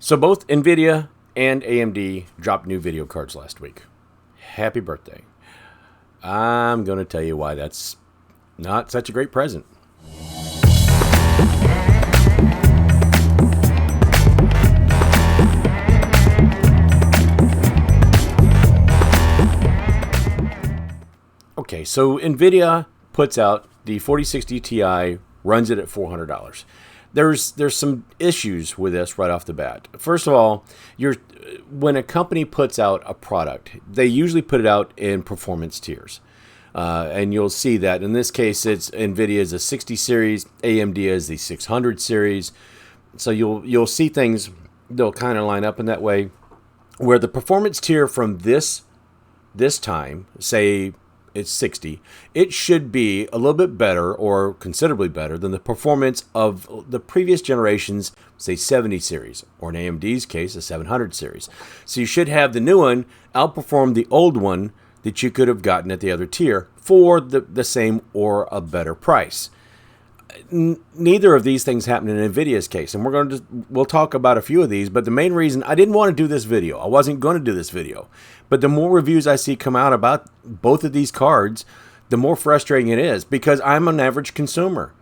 So both NVIDIA and AMD dropped new video cards last week. Happy birthday. I'm going to tell you why that's not such a great present. Okay, so NVIDIA puts out the 4060 Ti, runs it at $400. There's some issues with this right off the bat. First of all, when a company puts out a product, they usually put it out in performance tiers. And you'll see that in this case, it's NVIDIA is a 60 series, AMD is the 600 series. So you'll see things, they'll kind of line up in that way, where the performance tier from this time, say it's 60, it should be a little bit better or considerably better than the performance of the previous generations, say 70 series, or in AMD's case, a 700 series. So you should have the new one outperform the old one that you could have gotten at the other tier for the same or a better price. Neither of these things happen in NVIDIA's case, and we'll talk about a few of these, but the main reason I didn't want to do this video, I wasn't going to do this video, but the more reviews I see come out about both of these cards, the more frustrating it is, because I'm an average consumer.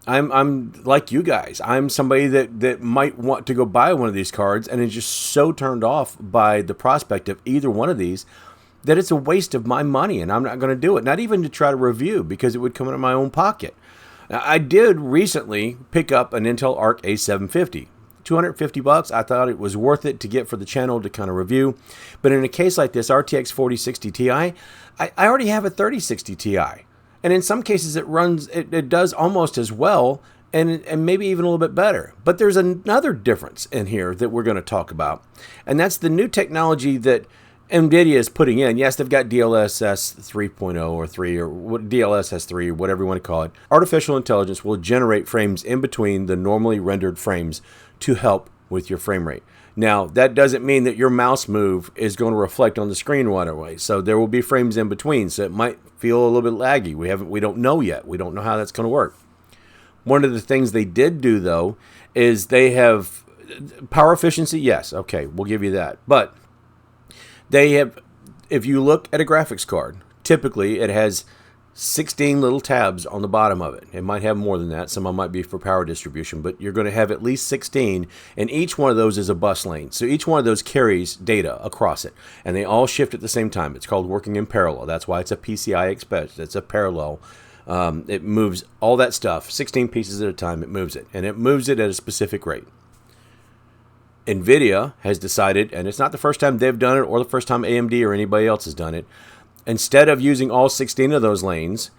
I'm like you guys. I'm somebody that might want to go buy one of these cards and is just so turned off by the prospect of either one of these that it's a waste of my money, and I'm not going to do it, not even to try to review, because it would come out of my own pocket. Now, I did recently pick up an Intel Arc A750. $250. I thought it was worth it to get for the channel to kind of review. But in a case like this, RTX 4060 Ti, I already have a 3060 Ti. And in some cases, it does almost as well and maybe even a little bit better. But there's another difference in here that we're going to talk about. And that's the new technology that NVIDIA is putting in. Yes, they've got DLSS 3.0 or 3 or DLSS 3, whatever you want to call it. Artificial intelligence will generate frames in between the normally rendered frames to help with your frame rate. Now, that doesn't mean that your mouse move is going to reflect on the screen right away. So there will be frames in between. So it might feel a little bit laggy. We don't know yet. We don't know how that's going to work. One of the things they did do, though, is they have power efficiency. Yes, okay, we'll give you that. But they have, if you look at a graphics card, typically it has 16 little tabs on the bottom of it. It might have more than that. Some of them might be for power distribution, but you're going to have at least 16, and each one of those is a bus lane. So each one of those carries data across it, and they all shift at the same time. It's called working in parallel. That's why it's a PCI Express. It's a parallel. It moves all that stuff, 16 pieces at a time. It moves it, and it moves it at a specific rate. NVIDIA has decided, and it's not the first time they've done it or the first time AMD or anybody else has done it, instead of using all 16 of those lanes,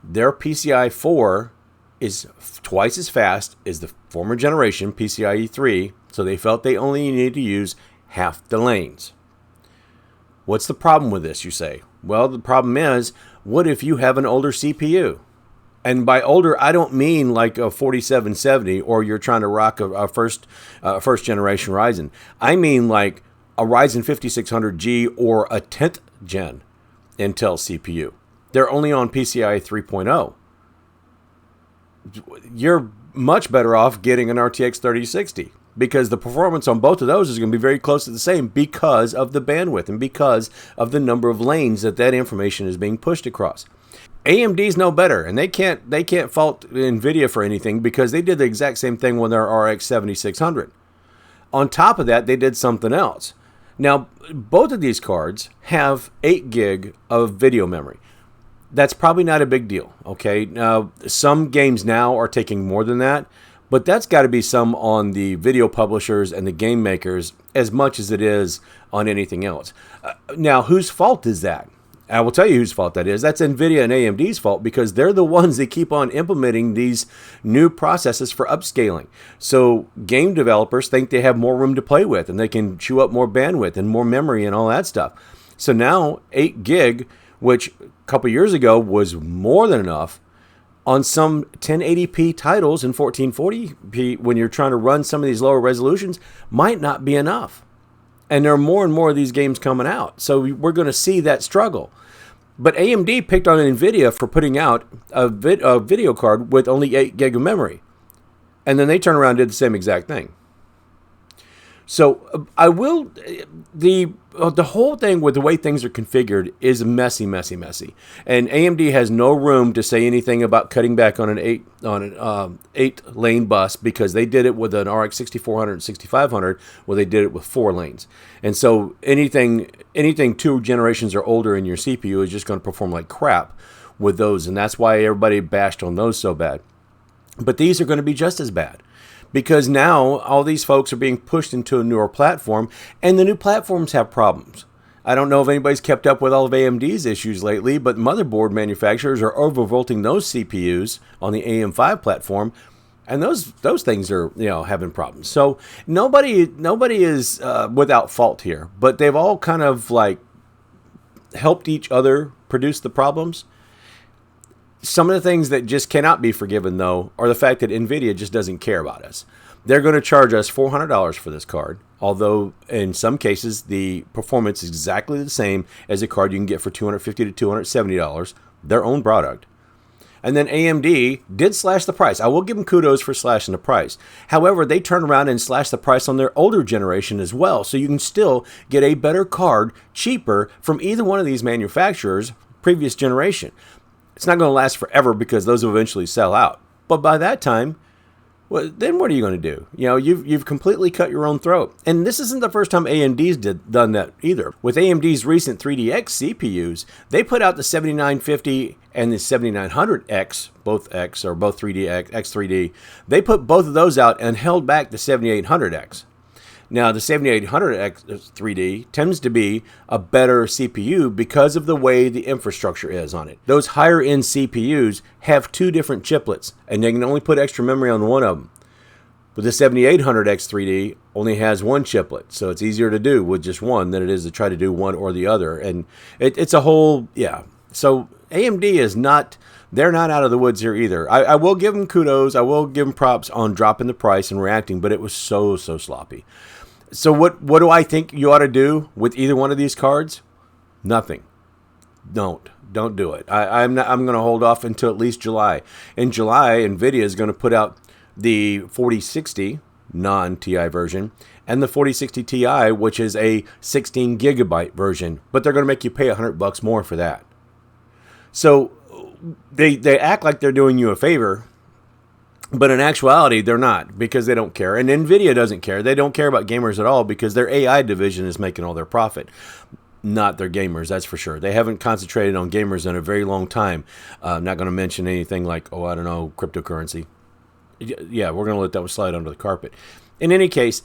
their PCI 4 is twice as fast as the former generation PCIe 3, so they felt they only needed to use half the lanes. What's the problem with this, you say? Well, the problem is, what if you have an older CPU? And by older, I don't mean like a 4770 or you're trying to rock a first generation Ryzen. I mean like a Ryzen 5600G or a 10th gen Intel CPU. They're only on PCIe 3.0. You're much better off getting an RTX 3060 because the performance on both of those is going to be very close to the same because of the bandwidth and because of the number of lanes that information is being pushed across. AMD's no better, and they can't fault NVIDIA for anything because they did the exact same thing with their RX7600. On top of that, they did something else. Now, both of these cards have 8 gig of video memory. That's probably not a big deal, okay? Now, some games now are taking more than that, but that's got to be some on the video publishers and the game makers as much as it is on anything else. Now, whose fault is that? I will tell you whose fault that is. That's NVIDIA and AMD's fault because they're the ones that keep on implementing these new processes for upscaling. So game developers think they have more room to play with and they can chew up more bandwidth and more memory and all that stuff. So now 8 gig, which a couple years ago was more than enough, on some 1080p titles and 1440p when you're trying to run some of these lower resolutions might not be enough. And there are more and more of these games coming out. So we're going to see that struggle. But AMD picked on NVIDIA for putting out a video card with only 8 gig of memory. And then they turned around and did the same exact thing. So I will the whole thing with the way things are configured is messy, messy, messy, and AMD has no room to say anything about cutting back on an 8 lane bus, because they did it with an RX 6400 and 6500, where they did it with 4 lanes, and so anything 2 generations or older in your CPU is just going to perform like crap with those, and that's why everybody bashed on those so bad. But these are going to be just as bad, because now all these folks are being pushed into a newer platform, and the new platforms have problems. I don't know if anybody's kept up with all of AMD's issues lately, but motherboard manufacturers are overvolting those CPUs on the AM5 platform, and those things are having problems. So nobody is without fault here, but they've all kind of like helped each other produce the problems. Some of the things that just cannot be forgiven, though, are the fact that NVIDIA just doesn't care about us. They're going to charge us $400 for this card, although in some cases the performance is exactly the same as a card you can get for $250 to $270, their own product. And then AMD did slash the price. I will give them kudos for slashing the price. However, they turned around and slashed the price on their older generation as well, so you can still get a better card cheaper from either one of these manufacturers previous generation. It's not going to last forever because those will eventually sell out. But by that time, well, then what are you going to do? You've completely cut your own throat. And this isn't the first time AMD's done that either. With AMD's recent 3DX CPUs, they put out the 7950 and the 7900X, both X or both 3D X3D. They put both of those out and held back the 7800X. Now, the 7800X 3D tends to be a better CPU because of the way the infrastructure is on it. Those higher-end CPUs have 2 different chiplets, and they can only put extra memory on one of them. But the 7800X 3D only has 1 chiplet, so it's easier to do with just one than it is to try to do one or the other. And it's a whole, So AMD is not... They're not out of the woods here either. I will give them kudos. I will give them props on dropping the price and reacting, but it was so sloppy. So what do I think you ought to do with either one of these cards? Nothing. Don't do it. I'm going to hold off until at least July. In July, NVIDIA is going to put out the 4060 non-TI version and the 4060 Ti, which is a 16 gigabyte version, but they're going to make you pay $100 more for that. So they act like they're doing you a favor, but in actuality, they're not, because they don't care. And NVIDIA doesn't care. They don't care about gamers at all because their AI division is making all their profit, not their gamers, that's for sure. They haven't concentrated on gamers in a very long time. I'm not going to mention anything like, cryptocurrency. Yeah, we're going to let that slide under the carpet. In any case,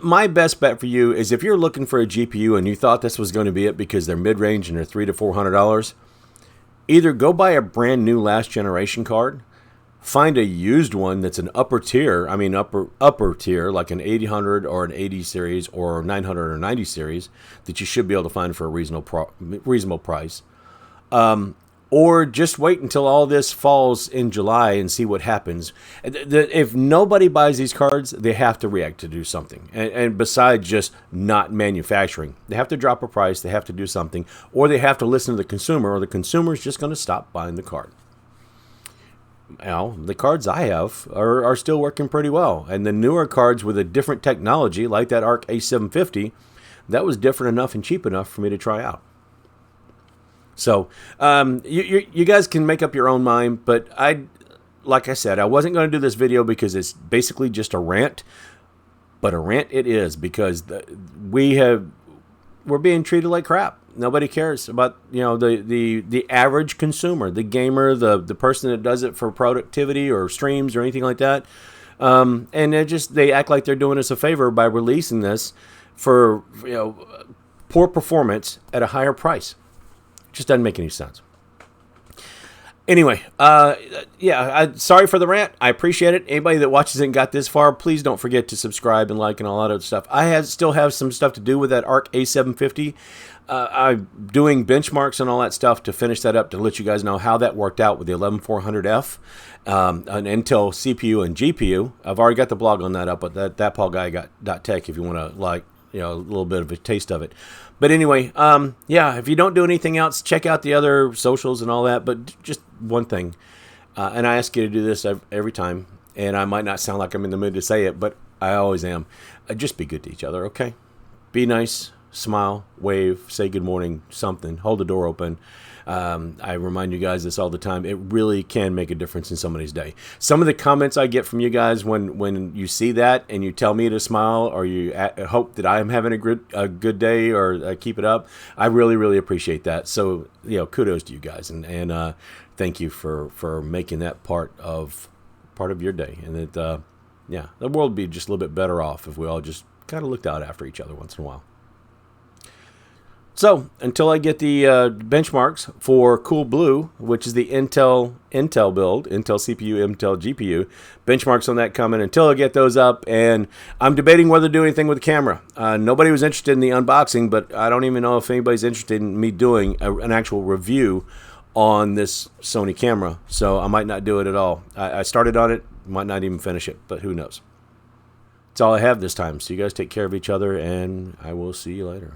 my best bet for you is if you're looking for a GPU and you thought this was going to be it because they're mid-range and they're $300 to $400, either go buy a brand new last generation card, find a used one that's an upper tier, upper tier, like an 800 or an 80 series or 900 or 90 series that you should be able to find for a reasonable price. Or just wait until all this falls in July and see what happens. If nobody buys these cards, they have to react to do something. And besides just not manufacturing, they have to drop a price, they have to do something, or they have to listen to the consumer, or the consumer is just going to stop buying the card. Now, the cards I have are still working pretty well. And the newer cards with a different technology, like that RX 750, that was different enough and cheap enough for me to try out. So you guys can make up your own mind, but like I said, I wasn't going to do this video because it's basically just a rant, but a rant it is, because we're being treated like crap. Nobody cares about the average consumer, the gamer, the person that does it for productivity or streams or anything like that. And they act like they're doing us a favor by releasing this for poor performance at a higher price. Just doesn't make any sense. Anyway, sorry for the rant. I appreciate it. Anybody that watches it and got this far, please don't forget to subscribe and like and all that other stuff. I still have some stuff to do with that RX A750. I'm doing benchmarks and all that stuff to finish that up, to let you guys know how that worked out with the 11400F, an Intel CPU and GPU. I've already got the blog on that up at ThatPaulGuy.tech if you want to a little bit of a taste of it. But anyway, if you don't do anything else, check out the other socials and all that. But just one thing, and I ask you to do this every time, and I might not sound like I'm in the mood to say it, but I always am. Just be good to each other, okay? Be nice, smile, wave, say good morning, something. Hold the door open. I remind you guys this all the time. It really can make a difference in somebody's day. Some of the comments I get from you guys when you see that and you tell me to smile, or you hope that I am having a good day, or keep it up, I really, really appreciate that. So, kudos to you guys, and thank you for making that part of your day. And it, the world would be just a little bit better off if we all just kind of looked out after each other once in a while. So until I get the benchmarks for Cool Blue, which is the Intel build, Intel CPU, Intel GPU, benchmarks on that coming. Until I get those up, and I'm debating whether to do anything with the camera. Nobody was interested in the unboxing, but I don't even know if anybody's interested in me doing an actual review on this Sony camera. So I might not do it at all. I started on it, might not even finish it, but who knows. That's all I have this time. So you guys take care of each other, and I will see you later.